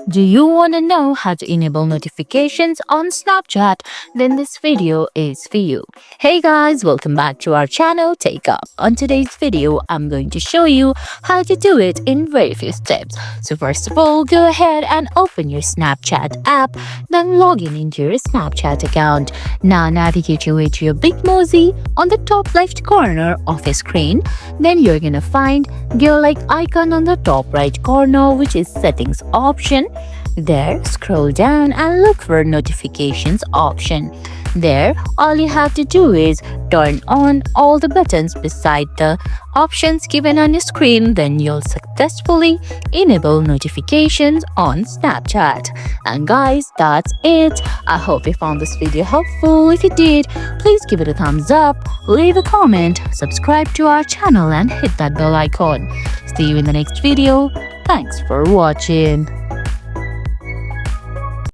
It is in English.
Do you want to know how to enable notifications on Snapchat? Then this video is for you. Hey guys, welcome back to our channel TechUp. On today's video, I'm going to show you how to do it in very few steps. So first of all, go ahead and open your Snapchat app, then log in into your Snapchat account. Now navigate your way to your big mosey on the top left corner of your screen. Then you're gonna find your icon on the top right corner, which is settings option. There, scroll down and look for notifications option. There, all you have to do is turn on all the buttons beside the options given on your screen. Then you'll successfully enable notifications on Snapchat. And guys, that's it. I hope you found this video helpful. If you did, please give it a thumbs up, leave a comment, subscribe to our channel and hit that bell icon. See you in the next video. Thanks for watching.